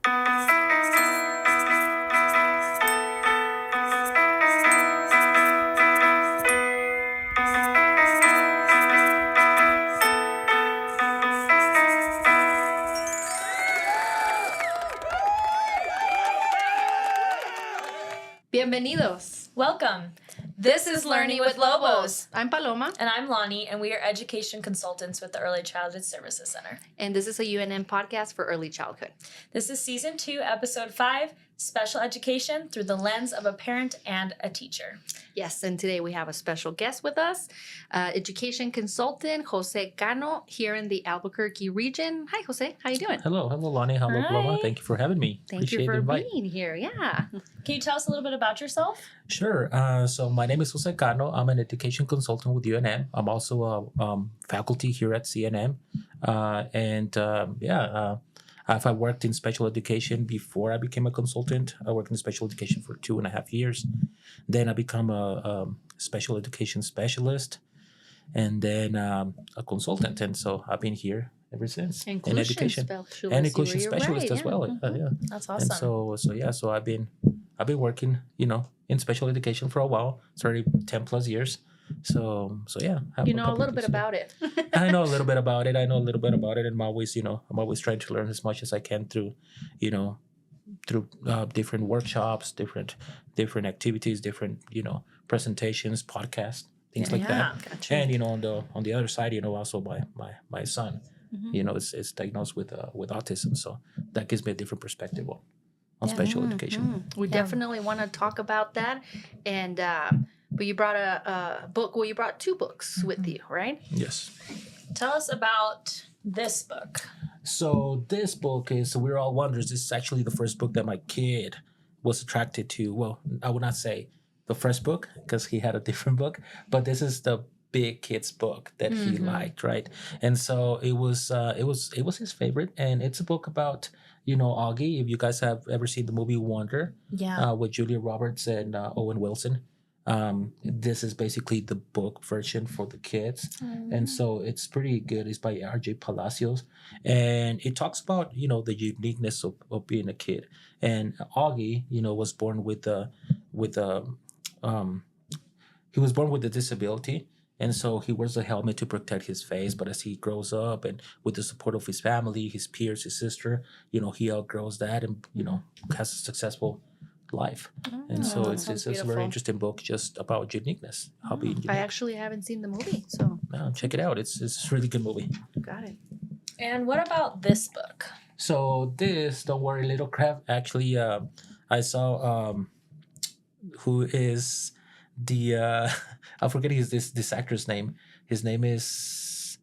Bienvenidos. Welcome. This is Learning with Lobos. I'm Paloma. And I'm Lonnie, and we are education consultants with the Early Childhood Services Center. And this is a UNM podcast for early childhood. This is Season 2, Episode 5, Special Education Through the Lens of a Parent and a Teacher. Yes, and today we have a special guest with us, education consultant Jose Cano here in the Albuquerque region. Hi, Jose. How you doing? Hello, Lonnie. Hello, Hi. Paloma. Thank you for having me. Thank you for being here. Yeah. Can you tell us a little bit about yourself? Sure. So my name is Jose Cano. I'm an education consultant with UNM. I'm also a faculty here at CNM. I've worked in special education before I became a consultant. I worked in special education for 2.5 years. Then I become a special education specialist, and then a consultant. And so I've been here ever since in education and inclusion specialist as well. Yeah. That's awesome. And so I've been working, in special education for a while. It's already 10 plus years. So yeah. You know a little bit about it. I know a little bit about it. And I'm always trying to learn as much as I can through different workshops, different activities, different, presentations, podcasts, things like that. Gotcha. And, on the other side, also my son, is diagnosed with autism. So that gives me a different perspective on special education. We definitely want to talk about that. And, but you brought a book. Well, you brought 2 books with you, right? Yes. Tell us about this book. So this book is We're All Wonders. This is actually the first book that my kid was attracted to. Well, I would not say the first book because he had a different book, but this is the big kid's book that he liked, right? And so it was his favorite, and it's a book about Augie. If you guys have ever seen the movie Wonder, with Julia Roberts and Owen Wilson. This is basically the book version for the kids. And so it's pretty good. It's by R.J. Palacios, and it talks about the uniqueness of being a kid. And Augie was born with a disability, and so he wears a helmet to protect his face. But as he grows up and with the support of his family, his peers, his sister, he outgrows that and has a successful life. And so it's a very interesting book just about uniqueness, how being unique. I actually haven't seen the movie, so check it out. It's a really good movie. got it. And what about this book? So this, Don't Worry Little Crab, actually I saw who is the I'm forgetting this actor's name. His name is,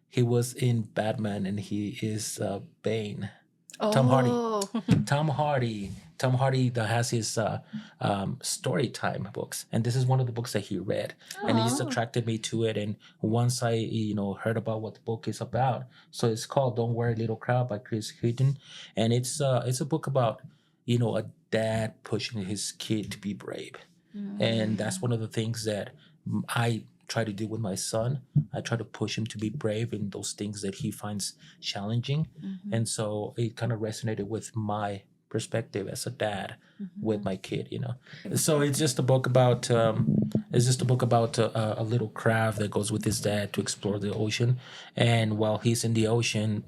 he was in Batman and he is Bane. Tom Hardy. Tom Hardy that has his story time books, and this is one of the books that he read, and it just attracted me to it. And once I heard about what the book is about, so it's called Don't Worry Little Crowd by Chris Heaton, and it's a book about a dad pushing his kid to be brave, and that's one of the things that I try to do with my son. I try to push him to be brave in those things that he finds challenging, and so it kind of resonated with my perspective as a dad with my kid. So it's just a book about a little crab that goes with his dad to explore the ocean, and while he's in the ocean,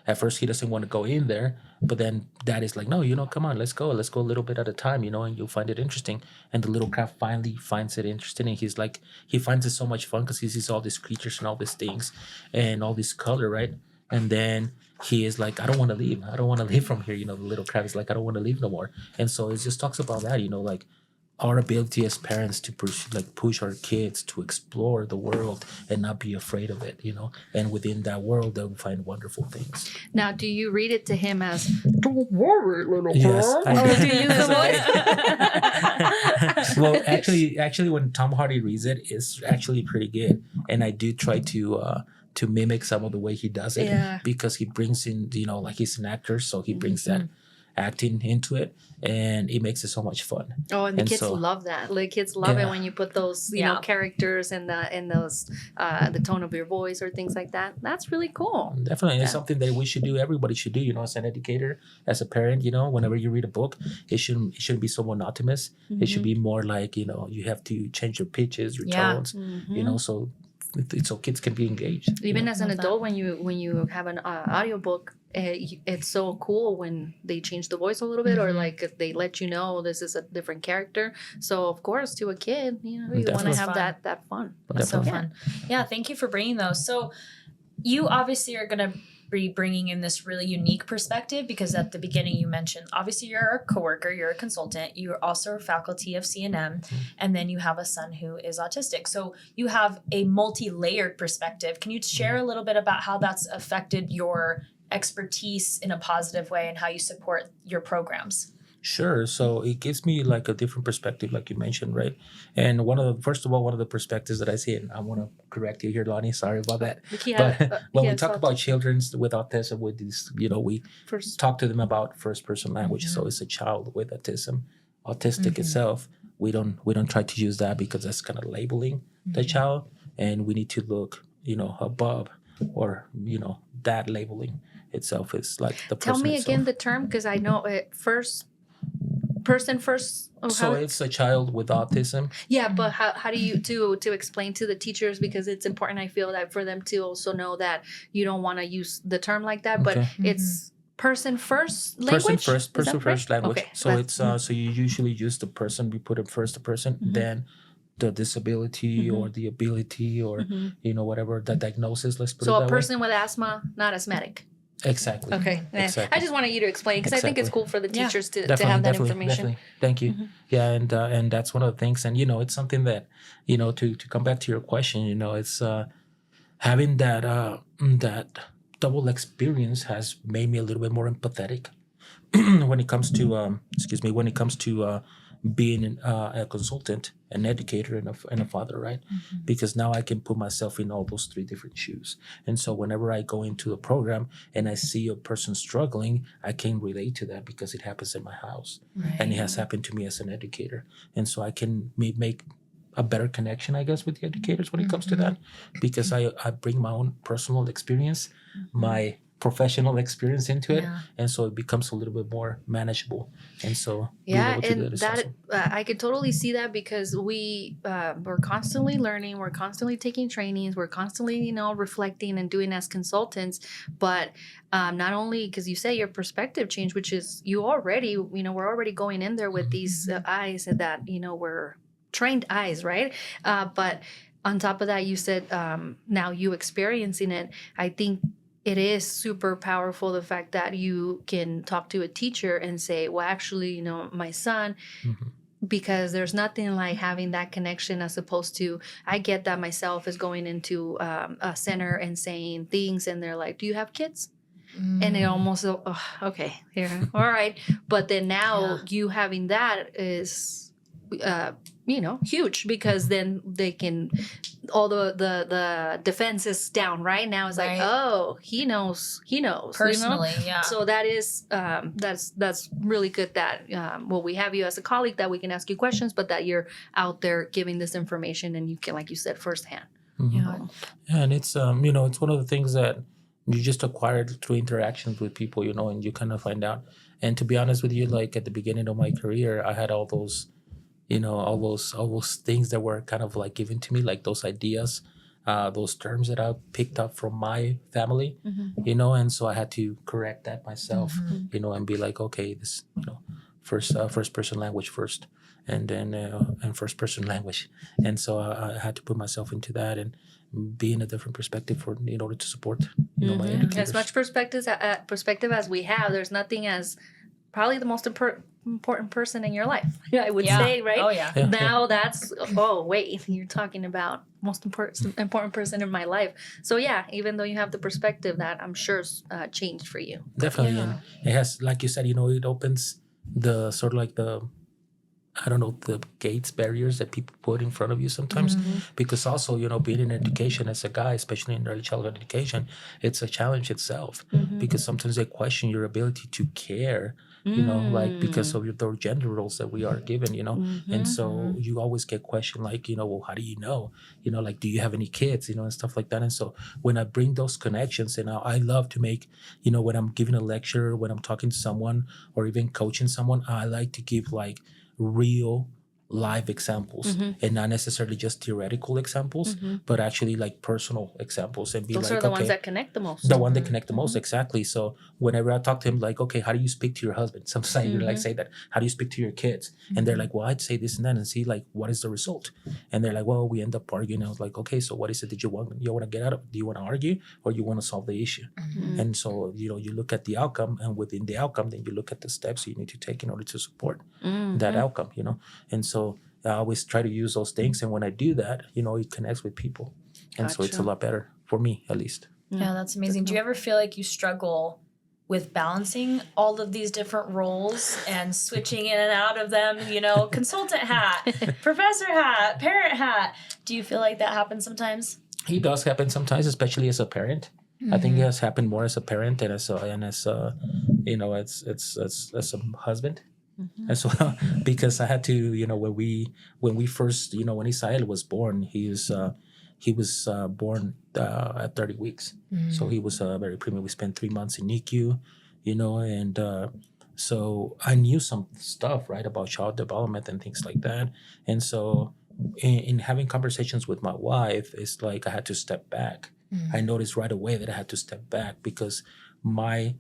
at first he doesn't want to go in there, but then dad is like, no, come on, let's go a little bit at a time, and you'll find it interesting. And the little crab finally finds it interesting, and he's like, he finds it so much fun because he sees all these creatures and all these things and all this color, right? And then he is like, I don't want to leave. I don't want to leave from here. The little crab is like, I don't want to leave no more. And so it just talks about that, like our ability as parents to push our kids to explore the world and not be afraid of it, and within that world, they'll find wonderful things. Now, do you read it to him as, don't worry, little yes, girl? Or do you use the voice? Well, actually, when Tom Hardy reads it, it's actually pretty good. And I do try to mimic some of the way he does it, because he brings in, like he's an actor, so he brings that acting into it, and it makes it so much fun. Oh, and the And kids so- love that. Like kids love it Yeah. when you put those, you Yeah. know, characters and those the tone of your voice or things like that. That's really cool. Definitely, it's Yeah. something that we should do. Everybody should do. As an educator, as a parent, whenever you read a book, it shouldn't be so monotonous. It should be more like you have to change your pitches, your Yeah. tones, Mhm. so kids can be engaged. Even as an Love that. adult, when you have an audiobook, it's so cool when they change the voice a little bit, or Mhm. like if they let you know this is a different character. So of course, to a kid, you want to Definitely. have Fun. that fun. That's so Definitely. fun. Yeah, thank you for bringing those. So you obviously are going to be bringing in this really unique perspective because at the beginning you mentioned obviously you're a coworker, you're a consultant, you're also a faculty of CNM, and then you have a son who is autistic. So you have a multi-layered perspective. Can you share a little bit about how that's affected your expertise in a positive way and how you support your programs? Sure. So it gives me like a different perspective, like you mentioned, right? And one of the perspectives that I see, and I want to correct you here, Lonnie. Sorry about that. But when we talk about children with autism, with this, we first, talk to them about first person language. So it's a child with autism, autistic itself. We don't try to use that because that's kind of labeling the child, and we need to look, above, or that labeling itself is like the person tell me itself. again the term because I know it person first. Oh, So it's a child with autism. yeah, but how do you to explain to the teachers, because it's important, I feel, that for them to also know that you don't want to use the term like that, but Okay. it's person first language. Person first language. Okay, So it's so you usually use the person, we put it first the person, then the disability or the ability or whatever the diagnosis, let's put so it a that person with asthma, not asthmatic. way. Exactly. Okay, Exactly. I just wanted you to explain because I think it's Exactly. cool for the Yeah. teachers to have that information. Definitely. Thank you. Yeah, and that's one of the things, and it's something that to come back to your question, it's having that double experience has made me a little bit more empathetic when it comes to being a consultant, an educator, and a father, right? Because now I can put myself in all those three different shoes. And so whenever I go into a program and I see a person struggling, I can relate to that because it happens in my house. And it has happened to me as an educator. And so I can make a better connection, I guess, with the educators when it comes to that, because I bring my own personal experience, my professional experience into it, and so it becomes a little bit more manageable. And so And that I could totally see that because we're constantly learning, we're constantly taking trainings, we're constantly reflecting and doing as consultants. But not only because you say your perspective change, which is you already we're already going in there with these eyes that we're trained eyes, right? But on top of that, you said now you experiencing it. I think it is super powerful, the fact that you can talk to a teacher and say, well, actually, my son, because there's nothing like having that connection as opposed to, I get that myself is going into a center and saying things and they're like, do you have kids? And it almost, okay, here, all right. But then now you having that is, huge, because then they can, all the defense is down right now. It's like, oh, he knows Personally, yeah. So that is that's really good that we have you as a colleague, that we can ask you questions, but that you're out there giving this information and you can, like you said, firsthand. Yeah. And it's it's one of the things that you just acquired through interactions with people, and you kind of find out. And to be honest with you, like at the beginning of my career, I had all those all those things that were kind of like given to me, like those ideas, those terms that I picked up from my family, and so I had to correct that myself, and be like, okay, this, first person language first, and then and first person language, and so I had to put myself into that and be in a different perspective in order to support my educators. As much perspective as we have, there's nothing as probably the most important person in your life, I would say, right? Oh, yeah. Now that's, wait, you're talking about most important person in my life. So yeah, even though you have the perspective, that I'm sure changed for you. Definitely. And it has, like you said, it opens the sort of like the I don't know, the gates, barriers that people put in front of you sometimes. Because also, being in education as a guy, especially in early childhood education, it's a challenge itself. Because sometimes they question your ability to care, like because of the gender roles that we are given, and so you always get questioned like, well, how do you know, like, do you have any kids, and stuff like that. And so when I bring those connections, and I love to make, when I'm giving a lecture, when I'm talking to someone or even coaching someone, I like to give like real live examples and not necessarily just theoretical examples, but actually like personal examples, and be Those like, are the okay, ones that connect the most. the one that connect the most, exactly. So whenever I talk to him, like, okay, how do you speak to your husband? Sometimes you like say that, how do you speak to your kids? And they're like, well, I'd say this and that, and see like what is the result. And they're like, well, we end up arguing. I was like, okay, so what is it that you want to get out of? Do you want to argue or you want to solve the issue? And so you look at the outcome, and within the outcome, then you look at the steps you need to take in order to support that outcome. And so I always try to use those things, and when I do that, it connects with people, and so it's a Gotcha. lot better for me, at least. Yeah, that's amazing. Do you ever feel like you struggle with balancing all of these different roles and switching in and out of them, consultant hat, professor hat, parent hat? Do you feel like that happens sometimes? It does happen sometimes, especially as a parent. I think it has happened more as a parent and as a husband as well, because I had to, when we first, when Isael was born, he was born at 30 weeks. So he was very premature. We spent 3 months in NICU, and so I knew some stuff, right, about child development and things like that. And so in having conversations with my wife, it's like I had to step back. I noticed right away that I had to step back because my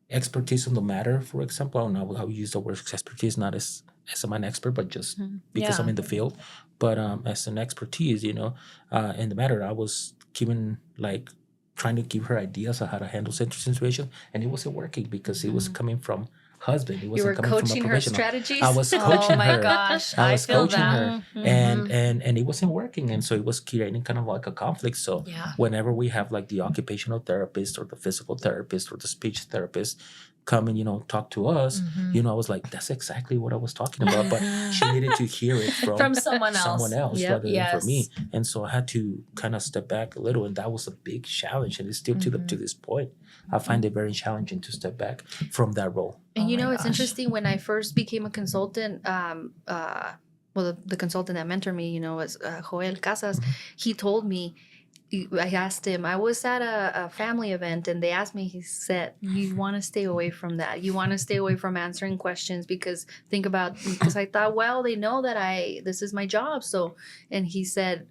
expertise on the matter, for example, I don't know how we use the word expertise, not as I'm an expert, but just because I'm in the field. But as an expertise, in the matter, I was giving like trying to give her ideas on how to handle certain situations, and it wasn't working because it was coming from husband. It You wasn't were coming from a coaching her professional. strategies. I was coaching Oh my her. gosh, I I was feel coaching that. her, and it wasn't working, and so it was creating kind of like a conflict. So Yeah. whenever we have like the occupational therapist or the physical therapist or the speech therapist come and talk to us, I was like, that's exactly what I was talking about, but she needed to hear it From someone else. else Yep. rather than Yes. for me. And so I had to kind of step back a little, and that was a big challenge, and it's still to this point I find it very challenging to step back from that role. And Oh my it's gosh. interesting, when I first became a consultant, the consultant that mentored me, was Joel Casas. He told me, I asked him, I was at a family event and they asked me, he said, you want to stay away from that. You want to stay away from answering questions because I thought, well, they know that this is my job. So, and he said,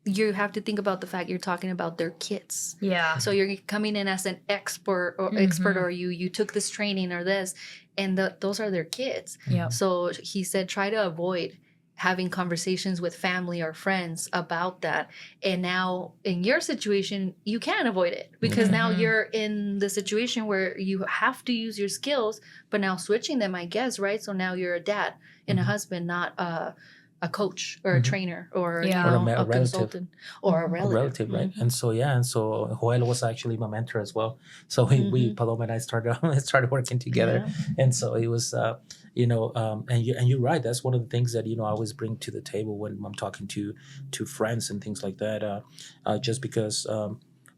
you have to think about the fact you're talking about their kids. Yeah. So you're coming in as an expert, or you took this training or this, and those are their kids. Yeah. So he said, try to avoid having conversations with family or friends about that. And now in your situation, you can avoid it because now you're in the situation where you have to use your skills, but now switching them, I guess, right? So now you're a dad and a husband, not a coach or a trainer or, Yeah. Or a a relative. consultant or a A relative. relative, right? And so Joel was actually my mentor as well. So we Paloma and I started working together, and so it was and you're right. That's one of the things that I always bring to the table when I'm talking to friends and things like that. Just because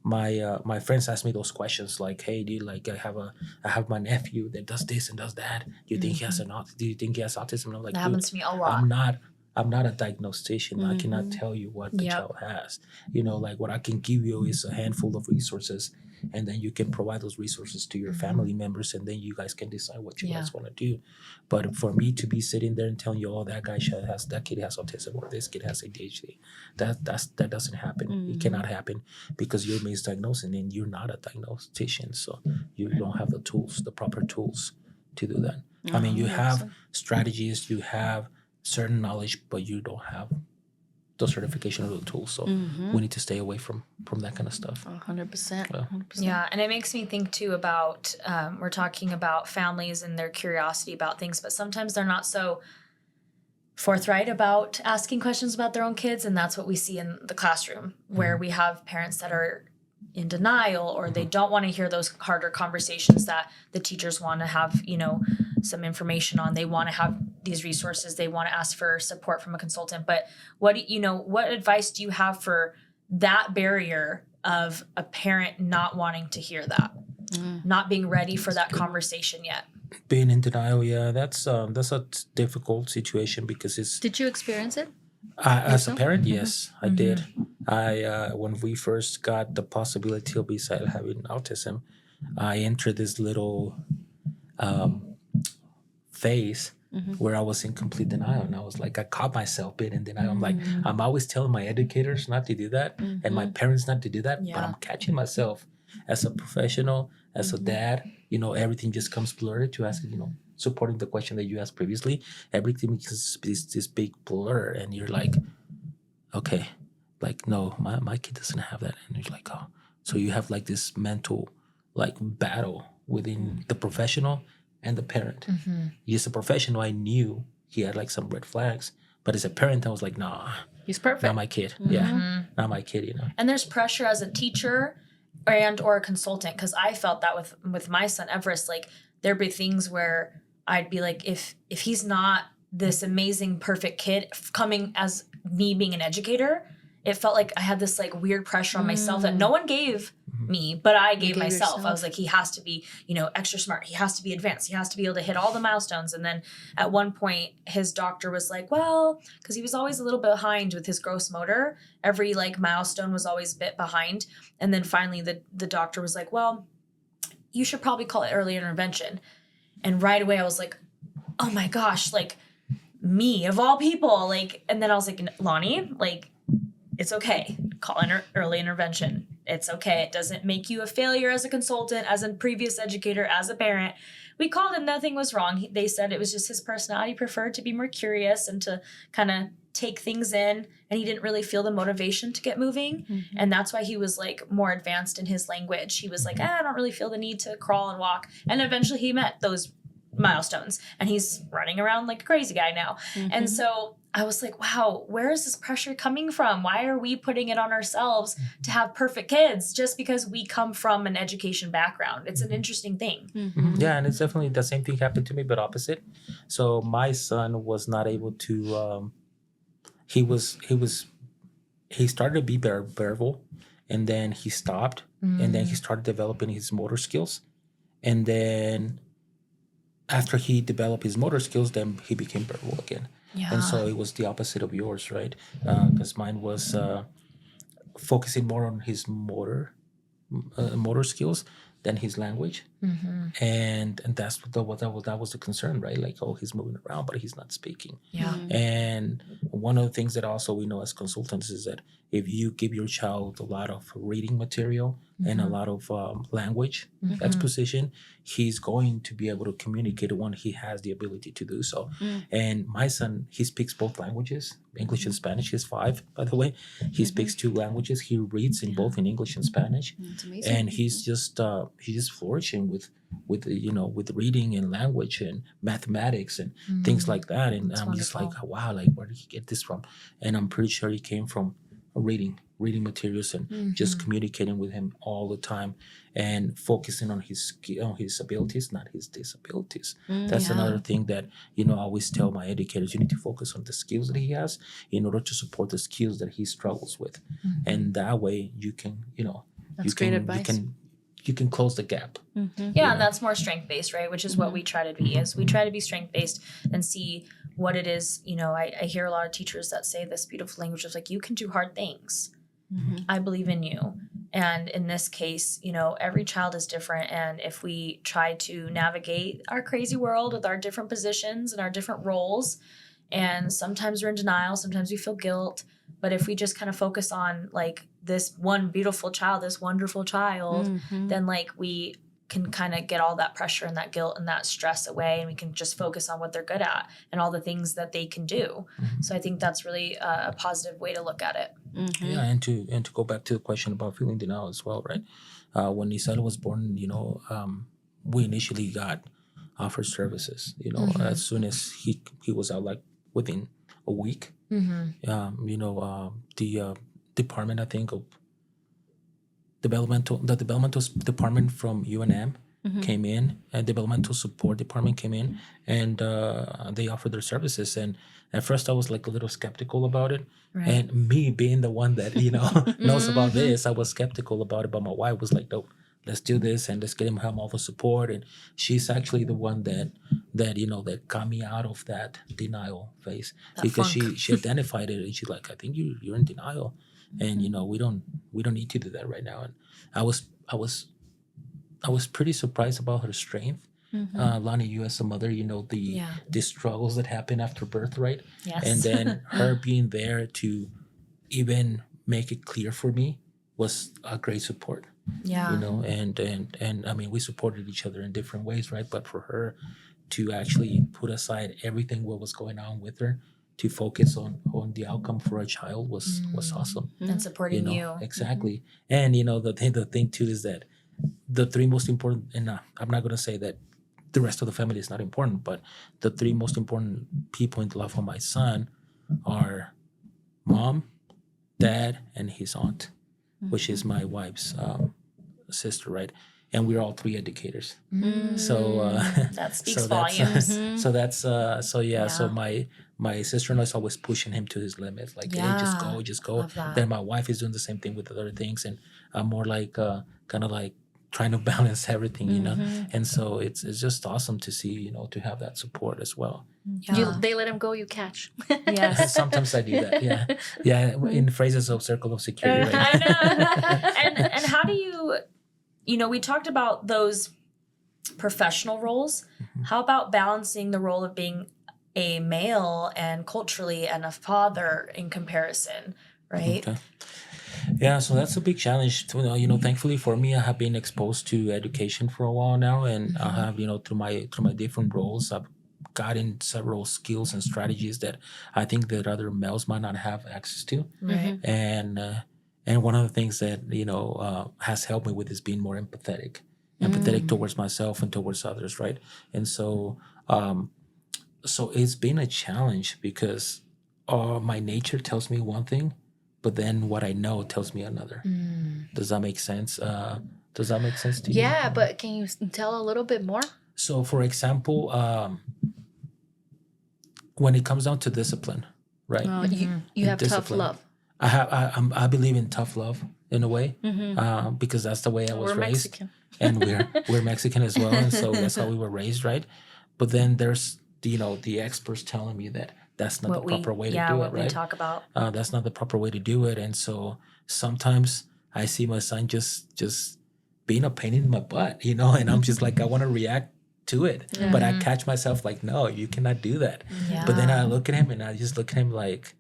my friends ask me those questions like, hey, dude, like I have my nephew that does this and does that. Do you think he has do you think he has autism? And I'm like, That dude, happens to me a lot. I'm not a diagnostician. I cannot tell you what the child has. Like what I can give you is a handful of resources, and then you can provide those resources to your family members, and then you guys can decide what you guys want to do. But for me to be sitting there and telling you, oh, that kid has autism, or this kid has ADHD, that doesn't happen. It cannot happen because you're misdiagnosing and you're not a diagnostician, so you don't have the proper tools to do that. I mean, you have strategies, you have certain knowledge, but you don't have the certification of the tools. So we need to stay away from that kind of stuff. 100%. Yeah, and it makes me think too about we're talking about families and their curiosity about things, but sometimes they're not so forthright about asking questions about their own kids, and that's what we see in the classroom, where we have parents that are in denial, or they don't want to hear those harder conversations that the teachers want to have, some information on. They want to have these resources. They want to ask for support from a consultant. But what advice do you have for that barrier of a parent not wanting to hear that, not being ready for that conversation yet? Being in denial, yeah, that's a difficult situation because it's. Did you experience it? As a parent, yes, I did. When we first got the possibility of Isabel having autism, I entered this little phase where I was in complete denial, and I was like, I caught myself being in denial. I'm like, I'm always telling my educators not to do that, and my parents not to do that, but I'm catching myself as a professional, as a dad. Everything just comes blurred to ask. Supporting the question that you asked previously, everything becomes this big blur, and you're like, okay, like, no, my kid doesn't have that. And you're like, oh, so you have like this mental like battle within the professional and the parent. As a professional, I knew he had like some red flags, but as a parent, I was like, nah, he's perfect. Not my kid. Yeah, not my kid. And there's pressure as a teacher or a consultant, because I felt that with my son Everest. Like, there'd be things where I'd be like, if he's not this amazing, perfect kid, coming as me being an educator, it felt like I had this like weird pressure on myself that no one gave me, but I gave myself. Yourself. I was like, he has to be, extra smart. He has to be advanced. He has to be able to hit all the milestones. And then at one point, his doctor was like, well, because he was always a little bit behind with his gross motor. Every like milestone was always a bit behind. And then finally the doctor was like, well, you should probably call it early intervention. And right away I was like, oh my gosh, like, me of all people, like. And then I was like, Lonnie, like, it's okay. Call in early intervention. It's okay. It doesn't make you a failure as a consultant, as a previous educator, as a parent. We called and nothing was wrong. They said it was just his personality preferred to be more curious and to kind of take things in, and he didn't really feel the motivation to get moving. And that's why he was like more advanced in his language. He was like, I don't really feel the need to crawl and walk. And eventually he met those milestones, and he's running around like a crazy guy now. And so I was like, wow, where is this pressure coming from? Why are we putting it on ourselves to have perfect kids just because we come from an education background? It's an interesting thing. Yeah, and it's definitely the same thing happened to me, but opposite. So my son was not able to. He started to be verbal, and then he stopped, and then he started developing his motor skills, and then after he developed his motor skills, then he became verbal again. Yeah. And so it was the opposite of yours, right? Because mine was focusing more on his motor skills than his language, and that's what that was the concern, right? Like, oh, he's moving around, but he's not speaking. Yeah. And one of the things that also we know as consultants is that if you give your child a lot of reading material and a lot of language exposition, he's going to be able to communicate when he has the ability to do so. And my son, he speaks both languages, English and Spanish. He's 5, by the way. He speaks 2 languages. He reads in both in English and Spanish. That's amazing. And he's just flourishing with reading and language and mathematics and things like that. And That's I'm just like, wonderful. wow, like, where did he get this from? And I'm pretty sure he came from reading materials and just communicating with him all the time and focusing on his abilities, not his disabilities. That's another thing that I always tell my educators: you need to focus on the skills that he has in order to support the skills that he struggles with, and that way you can That's great advice. You can close the gap. Yeah, and that's more strength-based, right? Which is what we try to be. Is we try to be strength-based and see what it is. I hear a lot of teachers that say this beautiful language of like, you can do hard things. I believe in you. And in this case, every child is different. And if we try to navigate our crazy world with our different positions and our different roles, and sometimes we're in denial, sometimes we feel guilt. But if we just kind of focus on like this one beautiful child, this wonderful child, then like we can kind of get all that pressure and that guilt and that stress away, and we can just focus on what they're good at and all the things that they can do. So I think that's really a positive way to look at it. Yeah, and to go back to the question about feeling denial as well, right? When Isabel was born, we initially got offered services. As soon as he was out, like within a week. The department, I think, of the developmental department from UNM came in, and developmental support department came in, and they offered their services. And at first I was like a little skeptical about it. Right. And me being the one that, knows about this, I was skeptical about it. But my wife was like, no, let's do this and let's get him all the support. And she's actually the one that got me out of that denial phase, because funk. she identified it, and she's like, I think you're in denial, and we don't need to do that right now. And I was pretty surprised about her strength. Lonnie, you as a mother, the struggles that happen after birth, right? Yes. And then her being there to even make it clear for me was a great support. Yeah. And I mean, we supported each other in different ways, right? But for her to actually put aside everything what was going on with her to focus on the outcome for a child was awesome. And supporting you. Exactly. And the thing too is that the three most important, and I'm not going to say that the rest of the family is not important, but the three most important people in the life of my son are mom, dad, and his aunt, which is my wife's sister, right? And we're all three educators. So that speaks so volumes. So my sister-in-law is always pushing him to his limits, like, hey, just go. Love that. Then my wife is doing the same thing with other things, and I'm more like kind of like trying to balance everything, And so it's just awesome to see, to have that support as well. Yeah. They let him go, you catch. Yes. Sometimes I do that. Yeah. In phrases of circle of security. Right? I know. And how do you, we talked about those professional roles. How about balancing the role of being a male and culturally and a father in comparison, right? Okay. Yeah, so that's a big challenge. Thankfully for me, I have been exposed to education for a while now, and I have, through my different roles, I've gotten several skills and strategies that I think that other males might not have access to. Right. And one of the things that has helped me with is being more empathetic towards myself and towards others, right? And so it's been a challenge because my nature tells me one thing, but then what I know tells me another. Does that make sense? Does that make sense to you? Yeah, but can you tell a little bit more? So, for example, when it comes down to discipline, right? But you have tough Discipline. love. I believe in tough love in a way, because that's the way I was We're raised, Mexican. and we're Mexican as well, and so that's how we were raised, right? But then there's the experts telling me that that's not the proper way to do it, what right? we talk about. That's not the proper way to do it, and so sometimes I see my son just being a pain in my butt, and I'm just like, I want to react to it, but I catch myself like, no, you cannot do that. Yeah. But then I look at him and I just look at him like,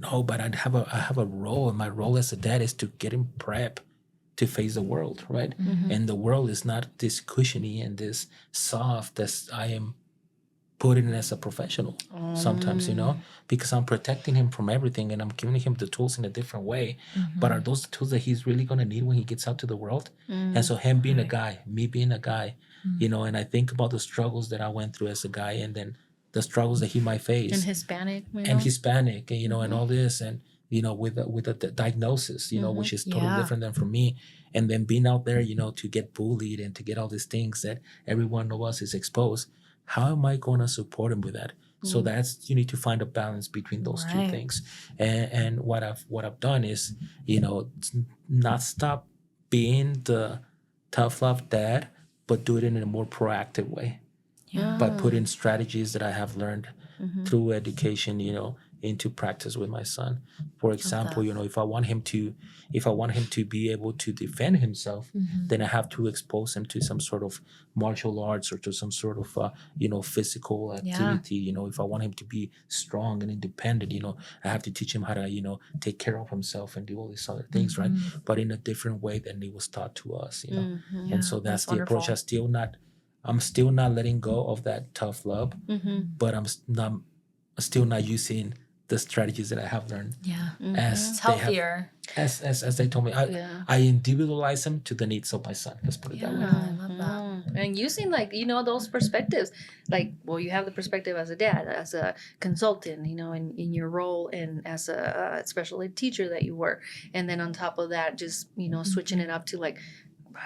no, but I have a role, and my role as a dad is to get him prep to face the world, right? And the world is not this cushiony and this soft as I am putting it as a professional sometimes, because I'm protecting him from everything and I'm giving him the tools in a different way. But are those the tools that he's really going to need when he gets out to the world? And so him being a guy, me being a guy, and I think about the struggles that I went through as a guy, and then the struggles that he might face. And Hispanic. And all this, and with the diagnosis, which is totally different than for me. And then being out there, to get bullied and to get all these things that everyone of us is exposed. How am I going to support him with that? So you need to find a balance between those two things. And what I've done is, not stop being the tough love dad, but do it in a more proactive way. By putting strategies that I have learned through education, into practice with my son. For example, if I want him to be able to defend himself, then I have to expose him to some sort of martial arts or to some sort of physical activity. If I want him to be strong and independent, I have to teach him how to take care of himself and do all these other things, right? But in a different way than it was taught to us, And so that's the wonderful. approach. I'm still not letting go of that tough love, but I'm still not using the strategies that I have learned. As It's healthier. As they told me, I individualize them to the needs of my son. Let's put it that way. I love that. And using those perspectives, you have the perspective as a dad, as a consultant, in your role, and as a special ed teacher that you were, and then on top of that, just switching it up to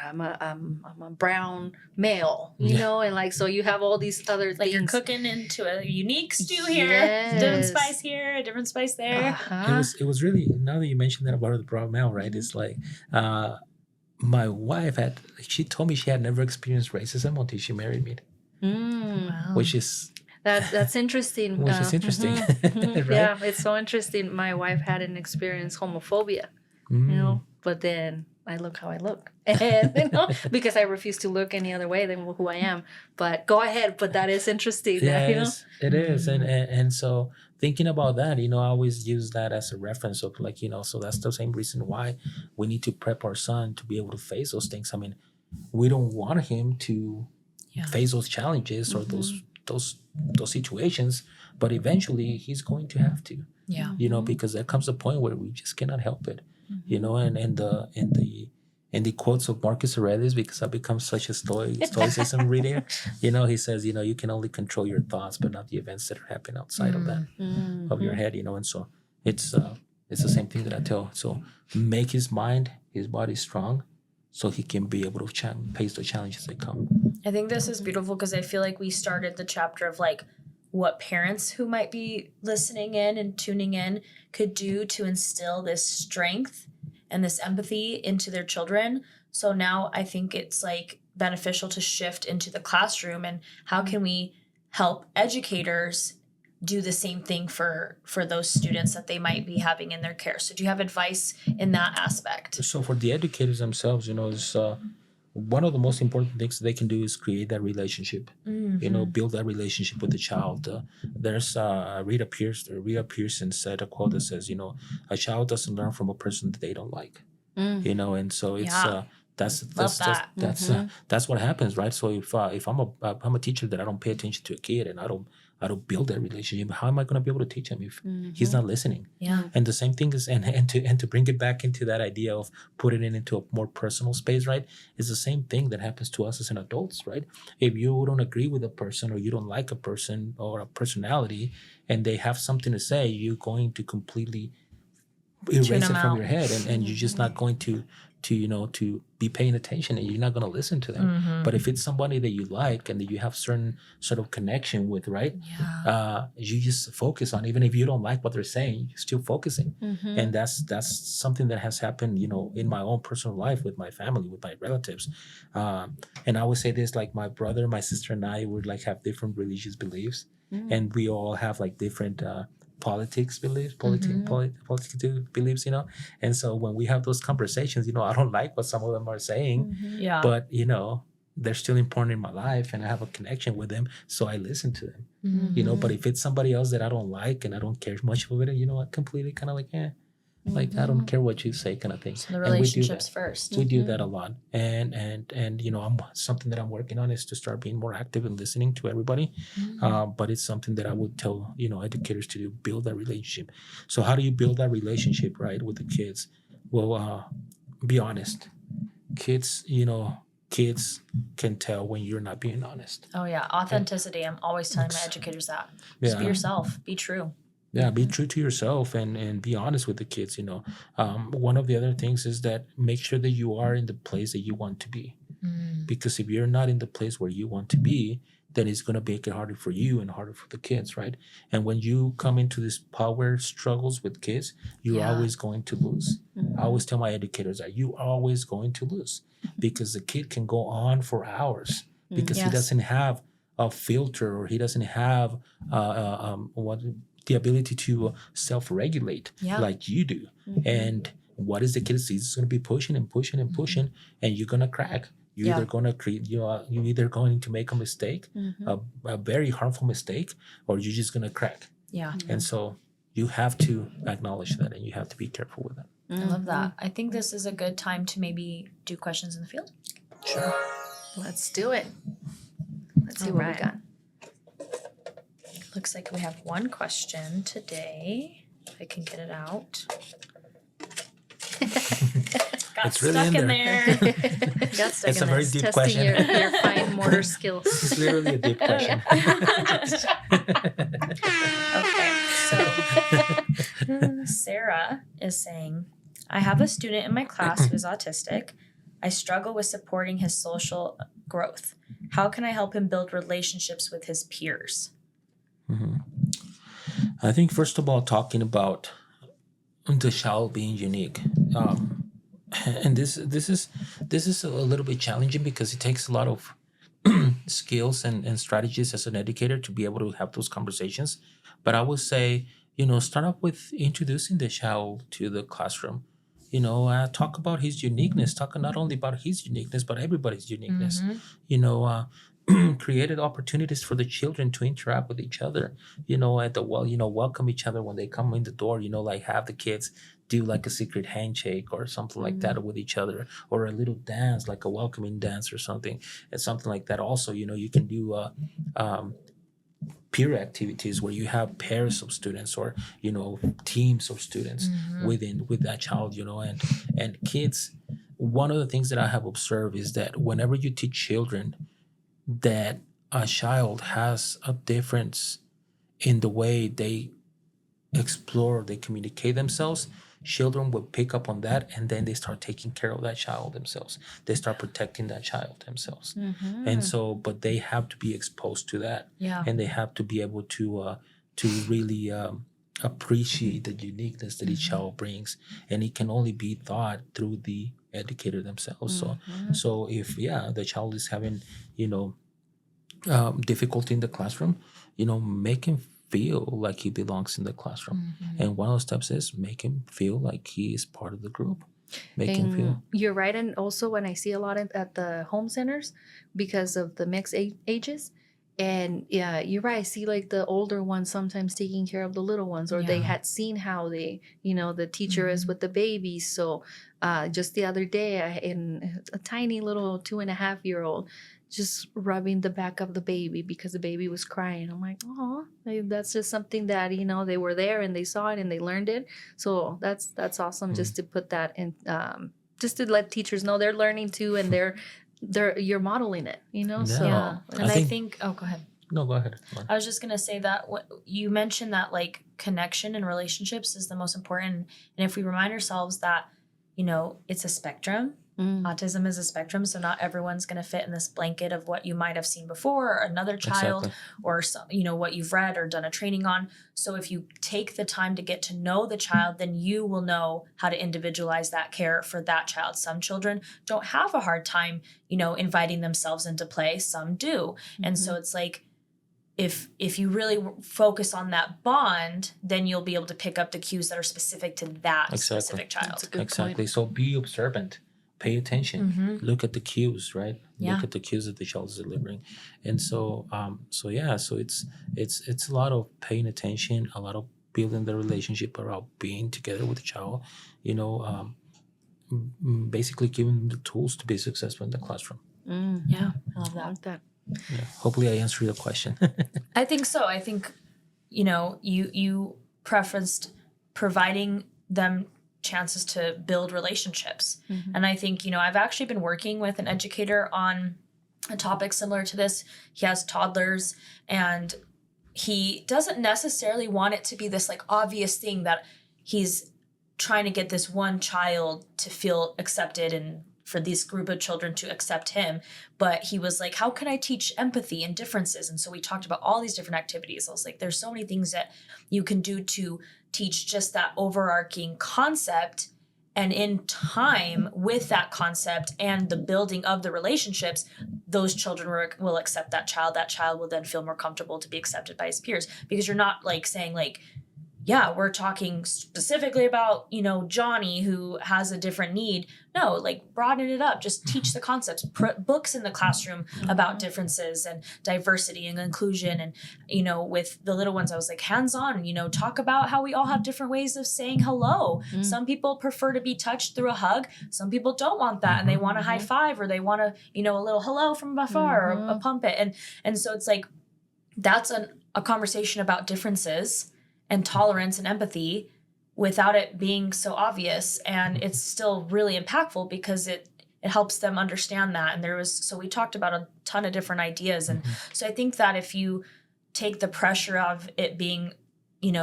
I'm a brown male, and so you have all these other things. You're cooking into a unique stew here, Yes. different spice here, a different spice there. It was really, now that you mentioned that about the brown male, right? It's my wife she told me she had never experienced racism until she married me, Wow. which is that's interesting. Which is interesting, right? Yeah, it's so interesting. My wife hadn't experienced homophobia, but then I look how I look, and because I refuse to look any other way than who I am. But go ahead. But that is interesting. Yes, it is, and so thinking about that, I always use that as a reference of so that's the same reason why we need to prep our son to be able to face those things. I mean, we don't want him to face those challenges or those situations, but eventually he's going to have to. Yeah. Because there comes a point where we just cannot help it. And in the quotes of Marcus Aurelius, because I've become such a stoicism reader, he says, you can only control your thoughts, but not the events that are happening outside of that, of your head, and so it's the same thing that I tell. So make his body strong, so he can be able to face the challenges that come. I think this is beautiful because I feel like we started the chapter of what parents who might be listening in and tuning in could do to instill this strength and this empathy into their children. So now I think it's beneficial to shift into the classroom, and how can we help educators do the same thing for those students that they might be having in their care. So do you have advice in that aspect? So for the educators themselves, is one of the most important things they can do is create that relationship, build that relationship with the child. There's Rita Pearson said a quote that says, a child doesn't learn from a person that they don't like, and so it's that's what happens, right? So if I'm a teacher that I don't pay attention to a kid and I don't build that relationship, how am I going to be able to teach him if he's not listening? Yeah. And the same thing is, and to bring it back into that idea of putting it into a more personal space, right? It's the same thing that happens to us as an adults, right? If you don't agree with a person, or you don't like a person or a personality, and they have something to say, you're going to completely erase it from your head, and you're just not going to be paying attention, and you're not going to listen to them. But if it's somebody that you like and that you have certain sort of connection with, right? You just focus on, even if you don't like what they're saying, you're still focusing. And that's something that has happened, in my own personal life, with my family, with my relatives. And I would say this, my brother, my sister, and I would have different religious beliefs, and we all have different politics beliefs, and so when we have those conversations, I don't like what some of them are saying, but they're still important in my life, and I have a connection with them, so I listen to them. But if it's somebody else that I don't like and I don't care much of it, I completely kind of I don't care what you say, kind of thing. So the relationships first. We do that a lot, and something that I'm working on is to start being more active and listening to everybody. But it's something that I would tell educators to do, build that relationship. So how do you build that relationship, right, with the kids? Well, be honest. Kids can tell when you're not being honest. Oh yeah, authenticity. I'm always telling my educators that. Just be yourself. Be true. Yeah, be true to yourself and be honest with the kids. One of the other things is that make sure that you are in the place that you want to be. Because if you're not in the place where you want to be, then it's going to make it harder for you and harder for the kids, right? And when you come into these power struggles with kids, you're always going to lose. I always tell my educators that you're always going to lose, because the kid can go on for hours because he doesn't have a filter, or he doesn't have the ability to self-regulate like you do. And what is the kid sees? It's going to be pushing and pushing and pushing, and you're going to crack. You're either going to create, you're either going to make a mistake, a very harmful mistake, or you're just going to crack. Yeah. And so you have to acknowledge that, and you have to be careful with that. I love that. I think this is a good time to maybe do questions in the field. Sure. Let's do it. Let's see what we got. Looks like we have one question today. If I can get it out. Got it's really stuck in there. Got stuck it's in a very this. deep Testing question. your fine motor skills. It's literally a deep question. Okay, so Sarah is saying, I have a student in my class who is autistic. I struggle with supporting his social growth. How can I help him build relationships with his peers? Mhm. I think first of all, talking about the child being unique, and this is a little bit challenging because it takes a lot of skills and strategies as an educator to be able to have those conversations. But I would say, start off with introducing the child to the classroom. Talk about his uniqueness. Talk not only about his uniqueness, but everybody's uniqueness. Mhm. Created opportunities for the children to interact with each other. At the welcome each other when they come in the door. Like have the kids do like a secret handshake or something like that with each other, or a little dance, like a welcoming dance or something, and something like that. Also, you can do peer activities where you have pairs of students or teams of students with that child, and kids. One of the things that I have observed is that whenever you teach children that a child has a difference in the way they explore, they communicate themselves, children will pick up on that, and then they start taking care of that child themselves. They start protecting that child themselves. And so, but they have to be exposed to that, Yeah. and they have to be able to really appreciate the uniqueness that each child brings, and it can only be taught through the educator themselves. So if the child is having difficulty in the classroom, make him feel like he belongs in the classroom. And one of the steps is make him feel like he is part of the group. Make him feel. You're right. And also when I see a lot at the home centers because of the mixed ages. And yeah, you're right. I see like the older ones sometimes taking care of the little ones, or they had seen how they, the teacher is with the babies. So just the other day, in a tiny little 2.5-year-old just rubbing the back of the baby because the baby was crying. I'm like, oh, that's just something that, they were there and they saw it and they learned it. So that's awesome just to put that in, just to let teachers know they're learning too, and you're modeling it, so. Yeah. And I I think- think, oh, go ahead. No, go ahead. I was just going to say that what you mentioned, that like connection and relationships is the most important. And if we remind ourselves that, it's a spectrum. Autism is a spectrum, so not everyone's going to fit in this blanket of what you might have seen before, or another child, or some, what you've read or done a training on. So if you take the time to get to know the child, then you will know how to individualize that care for that child. Some children don't have a hard time, inviting themselves into play. Some do. And so it's like, if you really focus on that bond, then you'll be able to pick up the cues that are specific to that specific child. That's a good Exactly. point. So be observant. Pay attention. Look at the cues, right? Yeah. Look at the cues that the child is delivering. And so so it's a lot of paying attention, a lot of building the relationship around being together with the child, basically giving them the tools to be successful in the classroom. Yeah, I love I that. like that. Yeah. Hopefully I answered your question. I think so. I think, you preferenced providing them chances to build relationships. And I think, I've actually been working with an educator on a topic similar to this. He has toddlers, and he doesn't necessarily want it to be this like obvious thing that he's trying to get this one child to feel accepted and for this group of children to accept him. But he was like, how can I teach empathy and differences? And so we talked about all these different activities. I was like, there's so many things that you can do to teach just that overarching concept. And in time with that concept and the building of the relationships, those children will accept that child. That child will then feel more comfortable to be accepted by his peers, because you're not like saying like, yeah, we're talking specifically about, Johnny who has a different need. No, like broaden it up. Just teach the concepts. Put books in the classroom about differences and diversity and inclusion. And, with the little ones, I was like hands-on, talk about how we all have different ways of saying hello. Some people prefer to be touched through a hug. Some people don't want that and they want a high five, or they want a little hello from afar, or a pump it. And so it's like, that's a conversation about differences and tolerance and empathy without it being so obvious. And it's still really impactful because it it helps them understand that. And so we talked about a ton of different ideas. And so I think that if you take the pressure of it being,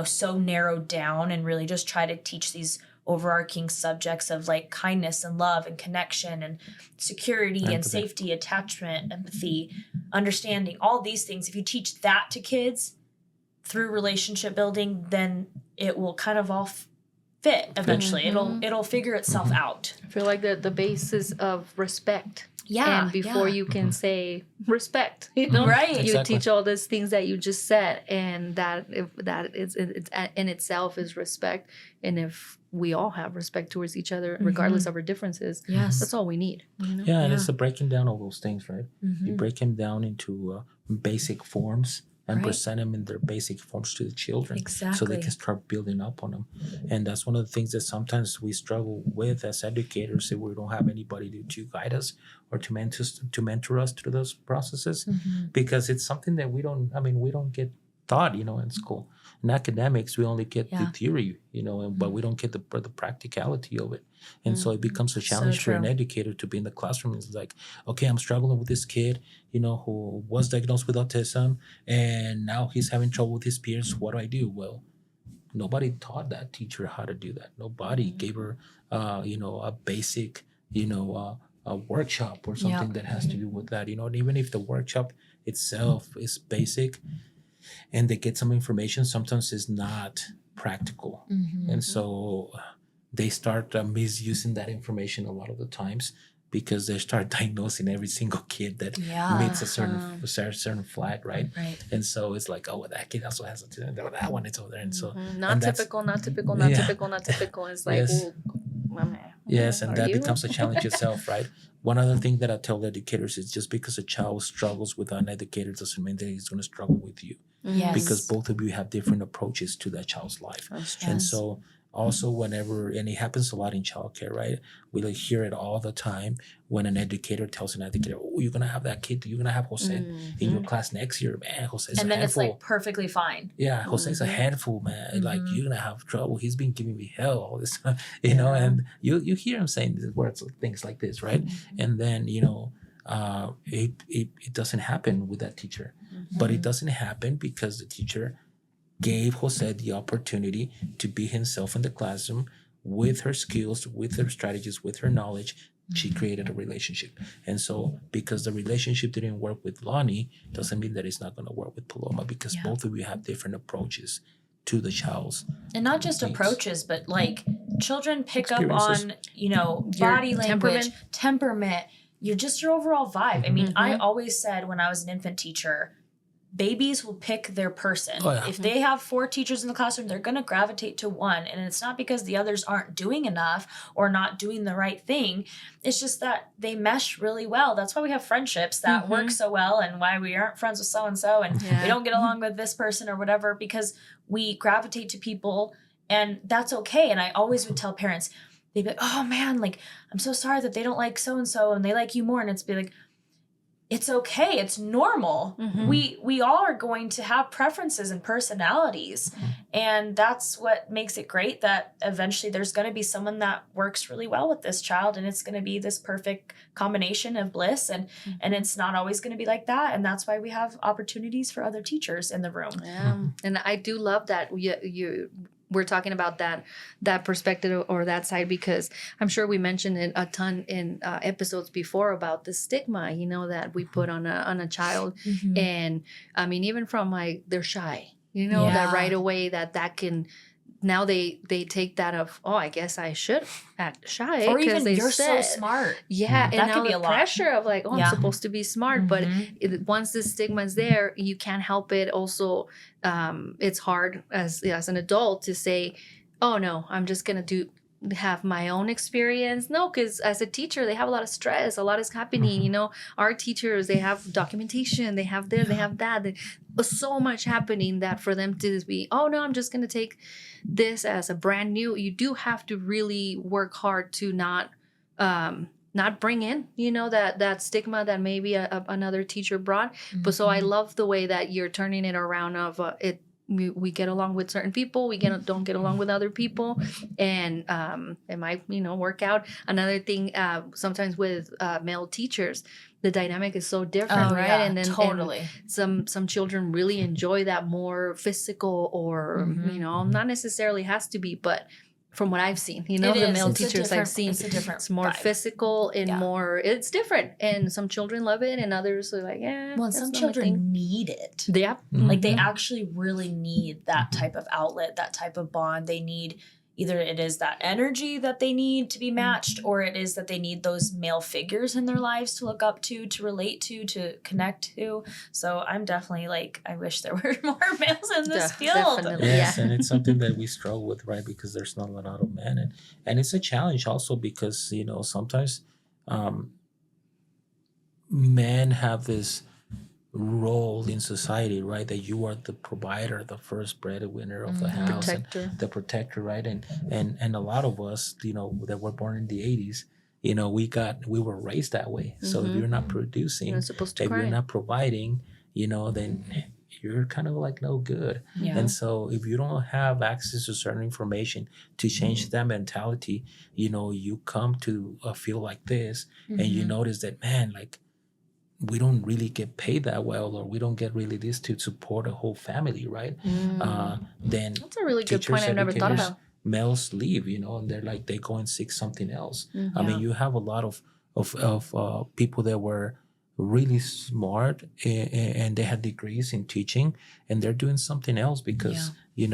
so narrowed down and really just try to teach these overarching subjects of like kindness and love and connection and security and safety, attachment, empathy, understanding, all these things, if you teach that to kids through relationship building, then it will kind of all fit eventually. It'll figure itself out. I feel like the basis of respect. Yeah. And before you can say respect, Right. You Exactly. teach all those things that you just said, and that is it's in itself is respect. And if we all have respect towards each other, regardless of our differences, that's all we need. Yeah, and it's the breaking down of those things, right? You break them down into basic forms and present them in their basic forms to the children, so they can start building up on them. And that's one of the things that sometimes we struggle with as educators, if we don't have anybody to guide us or to mentor us through those processes, because it's something that we don't get taught, in school. In academics, we only get the theory, but we don't get the practicality of it. And so it becomes a challenge for an educator to be in the classroom. It's like, okay, I'm struggling with this kid, who was diagnosed with autism, and now he's having trouble with his peers. What do I do? Well, nobody taught that teacher how to do that. Nobody gave her, a basic, a workshop or something that has to do with that, and even if the workshop itself is basic and they get some information, sometimes it's not practical. And so they start misusing that information a lot of the times, because they start diagnosing every single kid that meets a certain flag, right? And so it's like, oh, well, that kid also has that one, it's over there. And so not typical. It's like, Yes. well, my man. Yes, and Are that you? becomes a challenge itself, right? One other thing that I tell educators is, just because a child struggles with an educator doesn't mean that he's going to struggle with you, because both of you have different approaches to that child's life. That's true. And so also whenever, and it happens a lot in childcare, right? We hear it all the time when an educator tells an educator, oh, you're going to have that kid, you're going to have Jose in your class next year, man. Jose's And a then handful. it's like perfectly fine. Yeah, Jose's a handful, man. Like, you're gonna have trouble. He's been giving me hell all this time, and you hear him saying these words, things like this, right? And then it doesn't happen with that teacher, but it doesn't happen because the teacher gave Jose the opportunity to be himself in the classroom with her skills, with her strategies, with her knowledge. She created a relationship. And so because the relationship didn't work with Lonnie, doesn't mean that it's not going to work with Paloma, because both of you have different approaches to the child's. And not just needs. approaches, but like children pick up Experiences. on, Your body language, temperament, your overall vibe. I mean, I always said when I was an infant teacher, babies will pick their person. Oh, yeah. If they have 4 teachers in the classroom, they're going to gravitate to one. And it's not because the others aren't doing enough or not doing the right thing. It's just that they mesh really well. That's why we have friendships that work so well, and why we aren't friends with so-and-so and we don't get along with this person or whatever, because we gravitate to people, and that's okay. And I always would tell parents, they'd be like, oh man, like, I'm so sorry that they don't like so-and-so and they like you more. And it's be like, it's okay. It's normal. We all are going to have preferences and personalities. And that's what makes it great, that eventually there's going to be someone that works really well with this child, and it's going to be this perfect combination of bliss. And it's not always going to be like that. And that's why we have opportunities for other teachers in the room. Yeah. And I do love that we're talking about that perspective or that side, because I'm sure we mentioned it a ton in episodes before about the stigma, that we put on a child. And I mean, even from like, they're shy, that right away that can, now they take that of, oh, I guess I should act shy, Or even they you're said, so smart. Yeah, and That now could be the a lot. pressure of like, oh, I'm supposed to be smart, but once the stigma is there, you can't help it. Also, it's hard as an adult to say, oh no, I'm just gonna have my own experience. No, because as a teacher, they have a lot of stress, a lot is happening. Our teachers, they have documentation, they have this, they have that. There's so much happening that for them to be, oh no, I'm just gonna take this as a brand new. You do have to really work hard to not bring in, that stigma that maybe another teacher brought. But so I love the way that you're turning it around of we get along with certain people, don't get along with other people, and it might work out. Another thing, sometimes with male teachers, the dynamic is so different, right? Yeah, And then totally. and some children really enjoy that more physical, or not necessarily has to be, but from what I've seen, the male teachers I've seen, it's more vibe. physical and more, it's different. And some children love it, and others are like, well, and some children need it. Yeah. Like they actually really need that type of outlet, that type of bond. They need, either it is that energy that they need to be matched, or it is that they need those male figures in their lives to look up to relate to connect to. So I'm definitely like, I wish there were more males in this field. Definitely. Yes, and it's something that we struggle with, right? Because there's not a lot of men, and it's a challenge also because sometimes men have this role in society, right? That you are the provider, the first breadwinner of the house, Protector. and the protector, right? And a lot of us, that were born in the 80s, we were raised that way. So if you're not producing, You're supposed to if cry. you're not providing, then you're kind of like no good. Yeah. And so if you don't have access to certain information to change that mentality, you come to a field like this and you notice that, man, like, we don't really get paid that well, or we don't get really this to support a whole family, right? Then That's a really good teachers, point I've never thought educators, about. males leave, and they're like, they go and seek something else. I mean, you have a lot of people that were really smart and they had degrees in teaching, and they're doing something else because they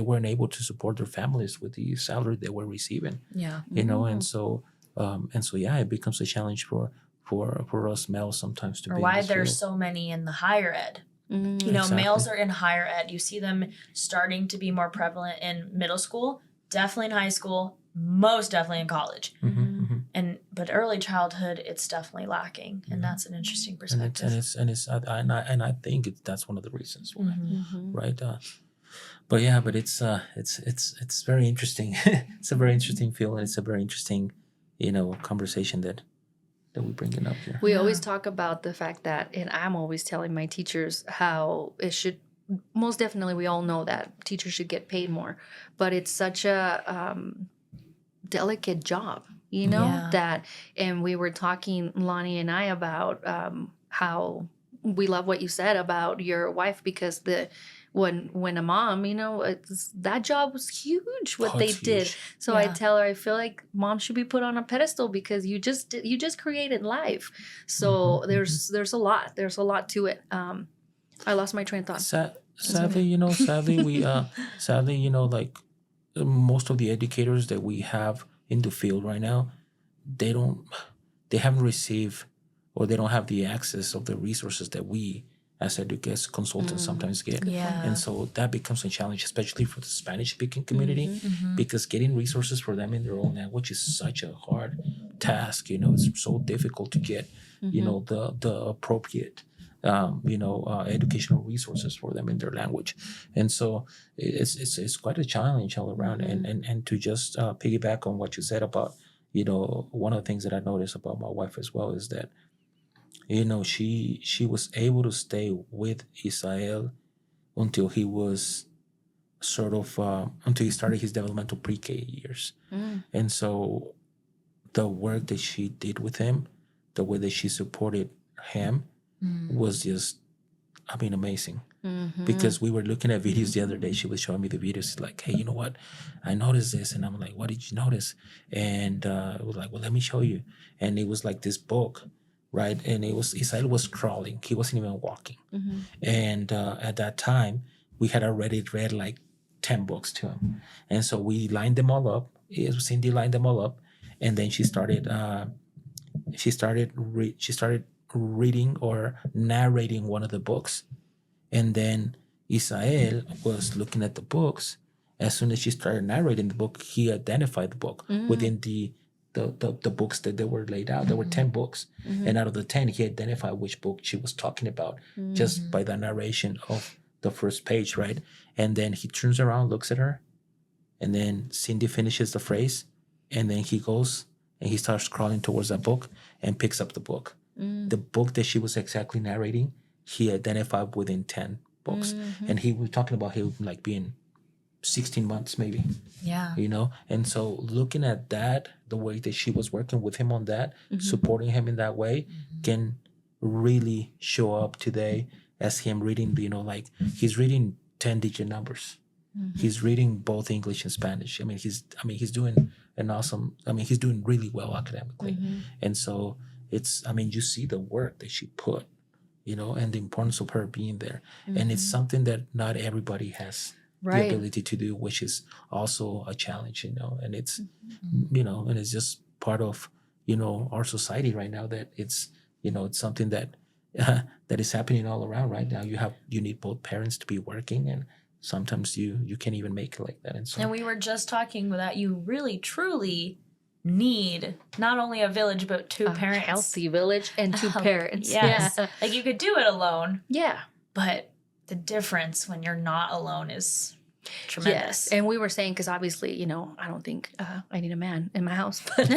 weren't able to support their families with the salary they were receiving. Yeah. And so it becomes a challenge for us males sometimes to Or be why in this there's field. so many in the higher ed. Exactly. Males are in higher ed. You see them starting to be more prevalent in middle school, definitely in high school, most definitely in college. But early childhood, it's definitely lacking, and that's an interesting perspective. And I think that's one of the reasons why, right? But it's very interesting. It's a very interesting field, and it's a very interesting, conversation that we bring it up here. We always talk about the fact that, and I'm always telling my teachers how it should, most definitely we all know that teachers should get paid more, but it's such a delicate job, that, and we were talking, Lonnie and I, about how we love what you said about your wife, because when a mom, that job was huge what they did. Huge. So I tell her, I feel like mom should be put on a pedestal because you just created life. So there's a lot to it. I lost my train of thought. Sadly, like most of the educators that we have in the field right now, they haven't received, or they don't have the access of the resources that we as educators, consultants sometimes get. And so that becomes a challenge, especially for the Spanish speaking community, because getting resources for them in their own language is such a hard task. It's so difficult to get, the appropriate, educational resources for them in their language. And so it's quite a challenge all around. And to just piggyback on what you said about, one of the things that I noticed about my wife as well is that, she was able to stay with Israel until he was until he started his developmental pre-K years. And so the work that she did with him, the way that she supported him was just, amazing. Because we were looking at videos the other day. She was showing me the videos, like, hey, you know what? I noticed this. And I'm like, what did you notice? And it was like, well, let me show you. And it was like this book, right? And Israel was crawling. He wasn't even walking. And at that time, we had already read like 10 books to him. And so we lined them all up. Cindy lined them all up. And then she started reading or narrating one of the books. And then Israel was looking at the books. As soon as she started narrating the book, he identified the book within the books that they were laid out. There were 10 books. And out of the 10, he identified which book she was talking about just by the narration of the first page, right? And then he turns around, looks at her, and then Cindy finishes the phrase, and then he goes and he starts crawling towards that book and picks up the book. The book that she was exactly narrating, he identified within 10 books. And he was talking about him like being 16 months maybe, Yeah. you know. And so looking at that, the way that she was working with him on that, supporting him in that way, can really show up today as him reading, you know, like he's reading 10-digit numbers. He's reading both English and Spanish. He's doing an awesome, he's doing really well academically. And so it's, you see the work that she put, you know, and the importance of her being there. And it's something that not everybody has the ability to do, which is also a challenge, you know, and it's, you know, and it's just part of, you know, our society right now that it's, you know, it's something that, that is happening all around right now. You need both parents to be working, and sometimes you can't even make it like that. And so, And we were just talking that you really truly need not only a village but two parents. Healthy village and two parents. Yes. Yeah. Like you could do it alone, Yeah. but the difference when you're not alone is tremendous. Yes. And we were saying, because obviously, you know, I don't think I need a man in my house, but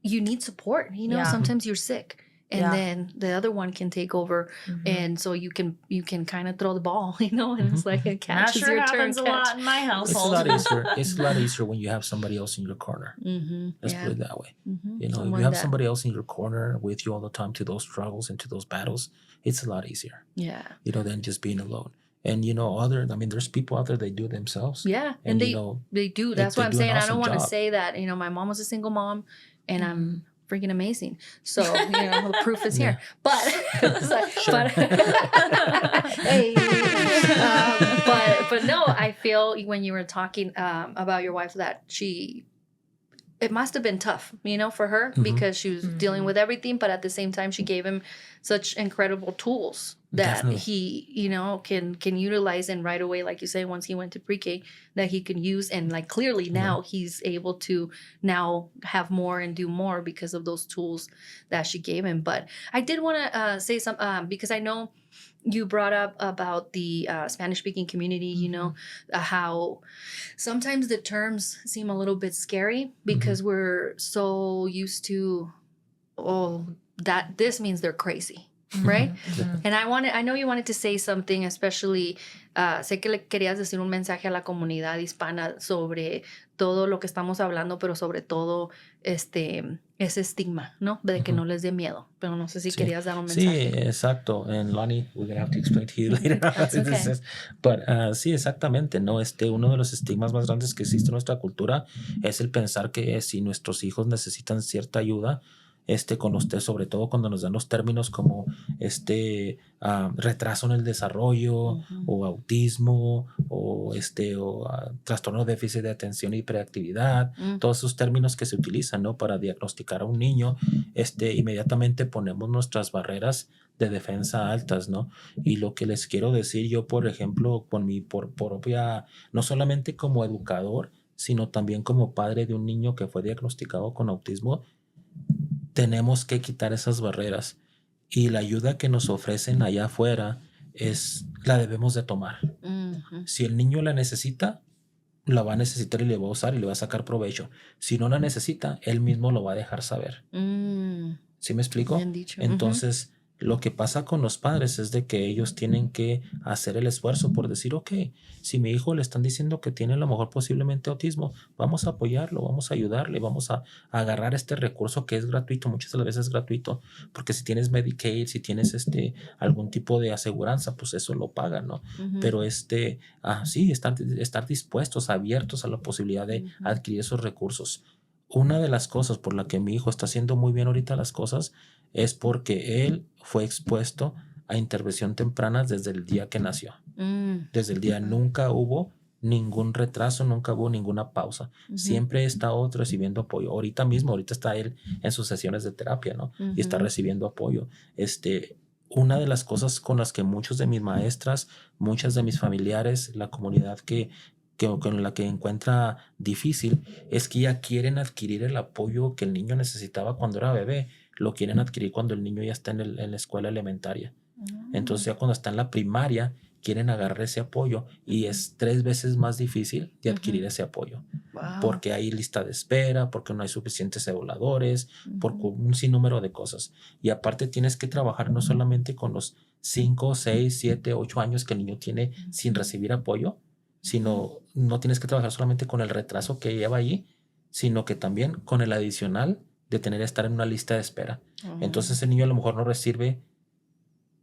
you need support. You know, Yeah. sometimes you're sick. And Yeah. then the other one can take over, and so you can kind of throw the ball, you know, and it's like a catch. That sure your happens turn. a lot in my it's a household. lot easier. It's a lot easier when you have somebody else in your corner. Let's put it that way. You know, if you have somebody else in your corner with you all the time to those struggles and to those battles, it's a lot easier. Yeah. You know, than just being alone. And you know, there's people out there they do it themselves. Yeah, And they you know, they do. That's they what I'm do an saying. I awesome don't want to job. say that, you know, my mom was a single mom, and I'm freaking amazing. So, you know, the proof is here. But, but hey, but no, I feel when you were talking about your wife that it must have been tough, you know, for her because she was dealing with everything, but at the same time, she gave him such incredible tools that Definitely. he, you know, can utilize, and right away, like you say, once he went to pre-K, that he can use, and like clearly now he's able to now have more and do more because of those tools that she gave him. But I did want to say some because I know you brought up about the Spanish-speaking community, you know, how sometimes the terms seem a little bit scary because we're so used to, that this means they're crazy, right? And I know you wanted to say something, especially, sé que le querías decir un mensaje a la comunidad hispana sobre todo lo que estamos hablando, pero sobre todo ese estigma, ¿no? De que no les dé miedo. Pero no sé si querías dar un mensaje. Sí, exacto. And Lonnie, we're going to have to explain to you later. That's okay. But sí, exactamente, ¿no? Uno de los estigmas más grandes que existe en nuestra cultura es el pensar que si nuestros hijos necesitan cierta ayuda, con usted, sobre todo cuando nos dan los términos como retraso en el desarrollo o autismo o trastorno de déficit de atención y hiperactividad, todos esos términos que se utilizan, ¿no? Para diagnosticar a un niño, inmediatamente ponemos nuestras barreras de defensa altas, ¿no? Y lo que les quiero decir yo, por ejemplo, con mi propia, no solamente como educador, sino también como padre de un niño que fue diagnosticado con autismo, tenemos que quitar esas barreras, y la ayuda que nos ofrecen allá afuera la debemos de tomar. Si el niño la necesita, la va a necesitar y le va a usar y le va a sacar provecho. Si no la necesita, él mismo lo va a dejar saber. ¿Sí me explico? Bien dicho. Entonces, lo que pasa con los padres es de que ellos tienen que hacer el esfuerzo por decir, ok, si mi hijo le están diciendo que tiene a lo mejor posiblemente autismo, vamos a apoyarlo, vamos a ayudarle, vamos a agarrar este recurso que es gratuito, muchas de las veces es gratuito, porque si tienes Medicaid, si tienes algún tipo de aseguranza, pues eso lo pagan, ¿no? Pero sí, estar dispuestos, abiertos a la posibilidad de adquirir esos recursos. Una de las cosas por la que mi hijo está haciendo muy bien ahorita las cosas es porque él fue expuesto a intervención temprana desde el día que nació. Desde el día nunca hubo ningún retraso, nunca hubo ninguna pausa. Siempre está recibiendo apoyo. Ahorita está él en sus sesiones de terapia, ¿no? Y está recibiendo apoyo. Una de las cosas con las que muchos de mis maestras, muchas de mis familiares, la comunidad con la que encuentra difícil, es que ya quieren adquirir el apoyo que el niño necesitaba cuando era bebé, lo quieren adquirir cuando el niño ya está en la escuela elementaria. Entonces ya cuando está en la primaria, quieren agarrar ese apoyo, y es 3 veces más difícil de adquirir ese apoyo. Wow. Porque hay lista de espera, porque no hay suficientes evaluadores, por un sinnúmero de cosas. Y aparte tienes que trabajar no solamente con los 5, 6, 7, 8 años que el niño tiene sin recibir apoyo, sino no tienes que trabajar solamente con el retraso que lleva allí, sino que también con el adicional de tener que estar en una lista de espera. Entonces el niño a lo mejor no recibe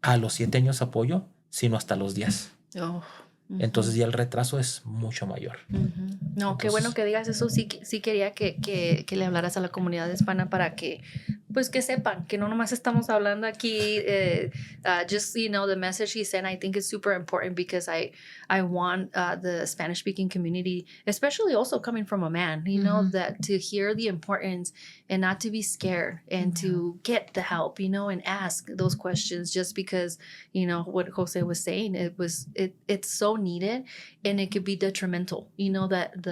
a los 7 años apoyo, sino hasta los 10. Oh. Entonces ya el retraso es mucho mayor. No, Entonces, qué bueno que digas eso. Sí, sí quería que le hablaras a la comunidad hispana para que, pues, que sepan que no nomás estamos hablando aquí. Just, the message he sent, I think is super important because I want the Spanish-speaking community, especially also coming from a man, that to hear the importance and not to be scared and to get the help, and ask those questions just because, what Jose was saying, it's so needed and it could be detrimental, that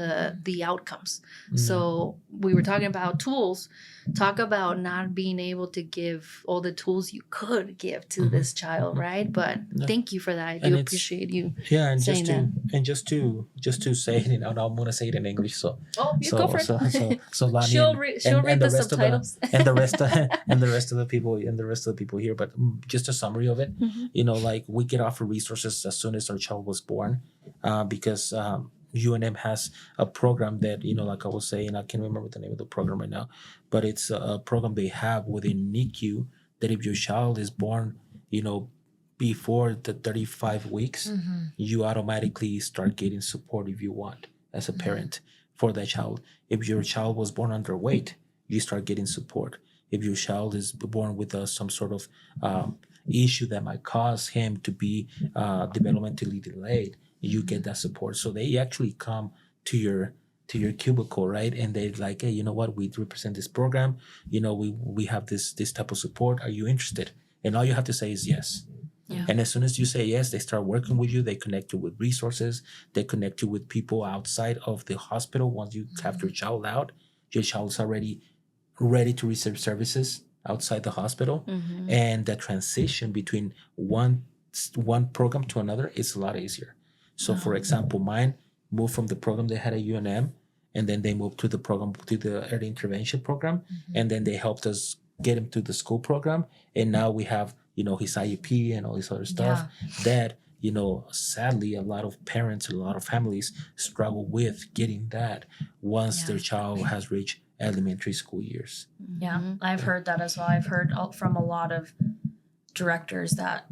the outcomes. So we were talking about tools. Talk about not being able to give all the tools you could give to this child, right? But thank you for that. I do appreciate you saying that. And just to say it, I'm gonna say it in English. So go for it. So Lani she'll read the subtitles. And the rest of the people here. But just a summary of it. Like we get offered resources as soon as our child was born, because UNM has a program that, like I was saying, I can't remember the name of the program right now, but it's a program they have within NICU that if your child is born, before the 35 weeks, you automatically start getting support if you want as a parent for that child. If your child was born underweight, you start getting support. If your child is born with some sort of issue that might cause him to be developmentally delayed, you get that support. So they actually come to your cubicle, right? And they're like, hey, you know what? We represent this program. We have this type of support. Are you interested? And all you have to say is yes. Yeah. And as soon as you say yes, they start working with you. They connect you with resources. They connect you with people outside of the hospital. Once you have your child out, your child's already ready to receive services outside the hospital. And the transition between one program to another is a lot easier. So, for example, mine moved from the program they had at UNM, and then they moved to the program, to the early intervention program, and then they helped us get him to the school program. And now we have, his IEP and all this other stuff that, sadly, a lot of parents, a lot of families struggle with getting that once their child has reached elementary school years. Yeah, I've heard that as well. I've heard from a lot of directors that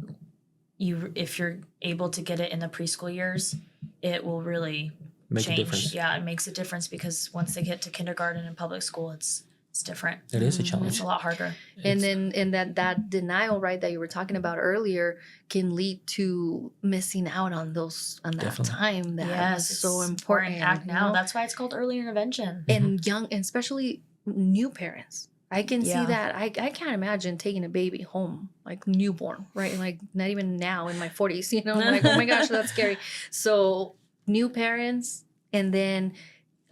if you're able to get it in the preschool years, it will really Make change. a difference. Yeah, it makes a difference because once they get to kindergarten and public school, it's different. It is a challenge. It's a lot harder. And then that denial, right, that you were talking about earlier, can lead to missing out on that time that is so important. Act now. That's why it's called early intervention. And young, and especially new parents. I can see that. I can't imagine taking a baby home, like newborn, right? Like not even now in my 40s, I'm like, oh my gosh, that's scary. So new parents, and then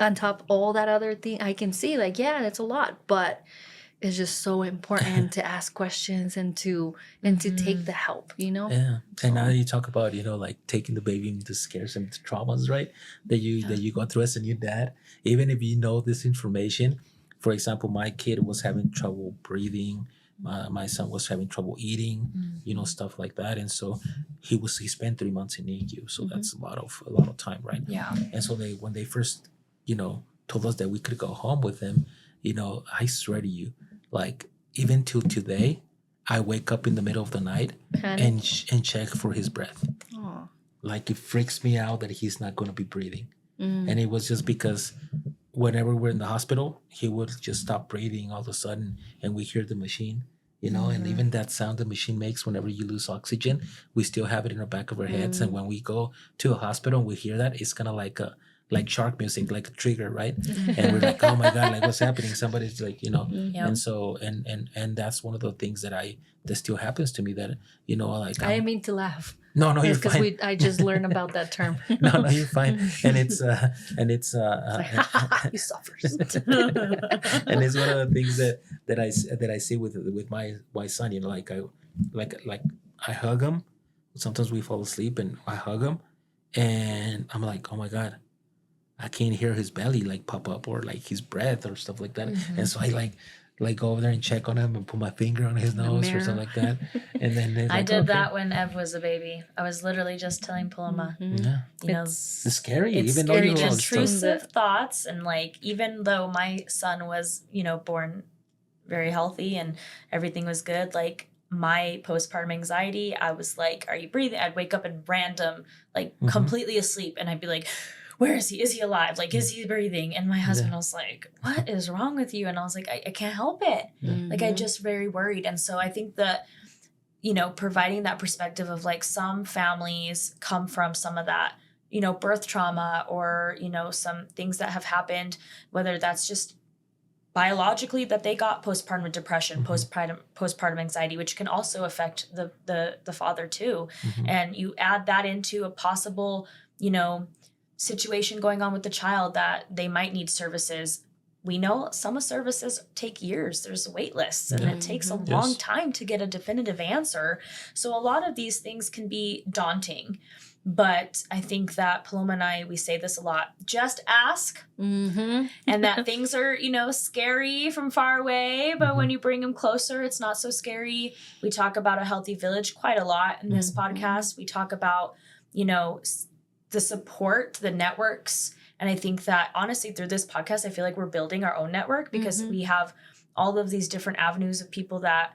on top all that other thing, I can see like, yeah, it's a lot, but it's just so important to ask questions and to take the help, Yeah. So, and now you talk about, like taking the baby into scares and traumas, right? That you go through as a new dad. Even if you know this information, for example, my kid was having trouble breathing. My son was having trouble eating, stuff like that. And so he spent 3 months in NICU. So that's a lot of time, right? Yeah. And so when they first, told us that we could go home with him, I swear to you, like even till today, I wake up in the middle of the night and check for his breath. Aww. Like it freaks me out that he's not going to be breathing. And it was just because whenever we're in the hospital, he would just stop breathing all of a sudden, and we hear the machine, and even that sound the machine makes whenever you lose oxygen, we still have it in the back of our heads. And when we go to a hospital and we hear that, it's kind of like shark music, like a trigger, right? And we're like, oh my God, like what's happening? Somebody's like, and so, and that's one of the things that still happens to me that, like. I didn't mean to laugh. No, you're fine. Because I just learned about that term. No, you're fine. And it's he suffers. And it's one of the things that I see with my son. Like I hug him. Sometimes we fall asleep and I hug him, and I'm like, oh my God, I can't hear his belly like pop up or like his breath or stuff like that. And so like go over there and check on him and put my finger on his nose or something like that. And then they're I like, did okay. that when Ev was a baby. I was literally just telling Paloma, Yeah. you know, It's It's scary, it's even scary, though you're all intrusive thoughts. And like, even though my son was, you know, born very healthy and everything was good, like my postpartum anxiety, I was like, are you breathing? I'd wake up in random, like completely asleep. And I'd be like, where is he? Is he alive? Like, is he breathing? And my husband was like, what is wrong with you? And I was like, I can't help it. Like, I just very worried. And so I think that, you know, providing that perspective of like some families come from some of that, you know, birth trauma or, you know, some things that have happened, whether that's just biologically that they got postpartum depression, postpartum anxiety, which can also affect the father too. And you add that into a possible, you know, situation going on with the child that they might need services. We know some of services take years. There's wait lists and it takes a long time to get a definitive answer. So a lot of these things can be daunting. But I think that Paloma and I, we say this a lot, just ask. And that things are, you know, scary from far away, but when you bring them closer, it's not so scary. We talk about a healthy village quite a lot in this podcast. We talk about, you know, the support, the networks. And I think that honestly, through this podcast, I feel like we're building our own network because we have all of these different avenues of people that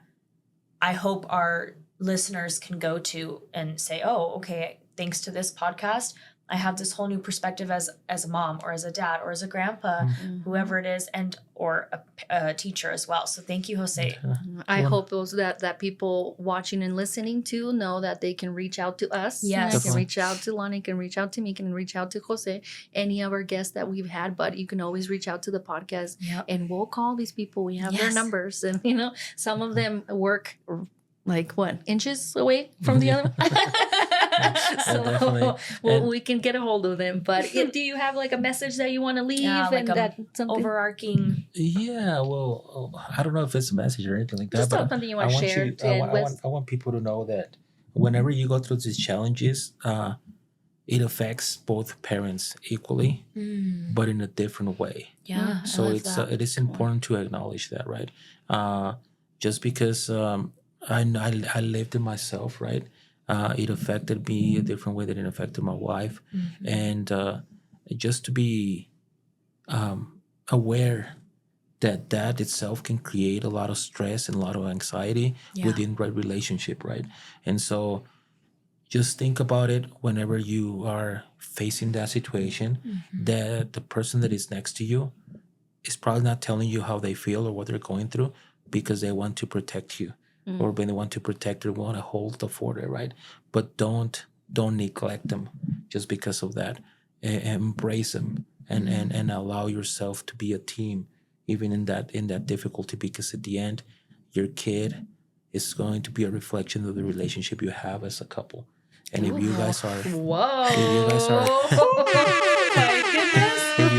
I hope our listeners can go to and say, oh, okay, thanks to this podcast, I have this whole new perspective as a mom or as a dad or as a grandpa, whoever it is, and or a teacher as well. So thank you, Jose. I hope those that people watching and listening to know that they can reach out to us. Yes. They can reach out to Lonnie, can reach out to me, can reach out to Jose, any of our guests that we've had, but you can always reach out to the podcast and we'll call these people. We have their numbers, and you know, some of them work like what, inches away from the other one. So we can get a hold of them. But do you have like a message that you want to leave? Like and that something overarching. Yeah, well, I don't know if it's a message or anything like that, just but something you want to share. I want people to know that whenever you go through these challenges, it affects both parents equally, but in a different way. Yeah. So it is important to acknowledge that, right? Just because I lived it myself, right? It affected me a different way than it affected my wife. And just to be aware that itself can create a lot of stress and a lot of anxiety within the relationship, right? And so just think about it whenever you are facing that situation, that the person that is next to you is probably not telling you how they feel or what they're going through because they want to protect you. Or when they want to protect or want to hold the fort, right? But don't neglect them just because of that. Embrace them and allow yourself to be a team, even in that difficulty. Because at the end, your kid is going to be a reflection of the relationship you have as a couple. And if you guys are,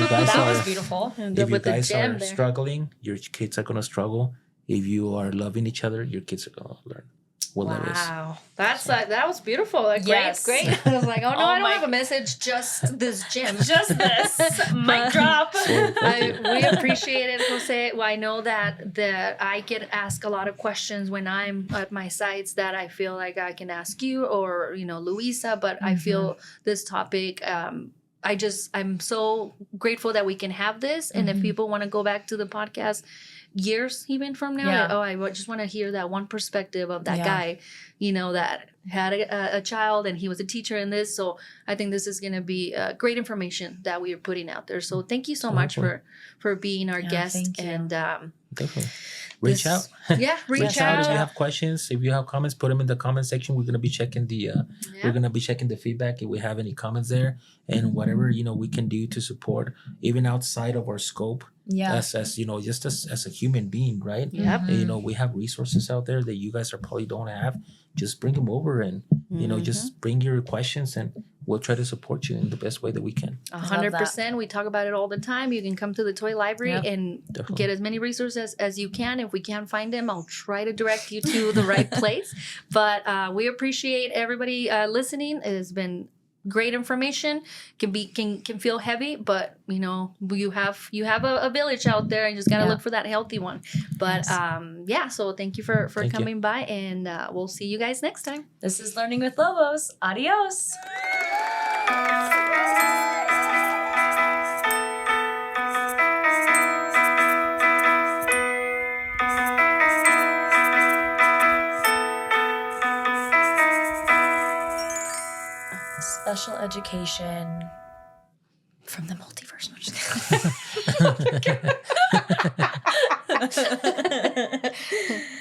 That was beautiful. If you guys are struggling, your kids are gonna struggle. If you are loving each other, your kids are gonna learn what love is. Wow, that was beautiful. Like, Yes. great. I was like, oh no, I don't have a message. Just this gym. Just this. Mic drop. We appreciate it, Jose. Well, I know that I get asked a lot of questions when I'm at my sites that I feel like I can ask you or, you know, Luisa, but I feel this topic, I'm so grateful that we can have this. And if people want to go back to the podcast years even from now, I just want to hear that one perspective of that guy, you know, that had a child and he was a teacher in this. So I think this is going to be great information that we are putting out there. So thank you so much for being our guest. Thank you. And definitely reach out. Yeah, reach out. If you have questions, if you have comments, put them in the comment section. We're gonna be checking the feedback if we have any comments there, and whatever we can do to support, even outside of our scope. As you know, just as a human being, right? Yep. And, we have resources out there that you guys probably don't have. Just bring them over and just bring your questions and we'll try to support you in the best way that we can. 100%. We talk about it all the time. You can come to the toy library and get as many resources as you can. If we can't find them, I'll try to direct you to the right place. But we appreciate everybody listening. It has been great information can feel heavy, but you know, you have a village out there, and you just gotta Yeah. look for that healthy one. But Yes. so thank you for Thank you. coming by, and we'll see you guys next time. This is Learning with Lobos. Adios. Special education from the multiverse. No, just kidding.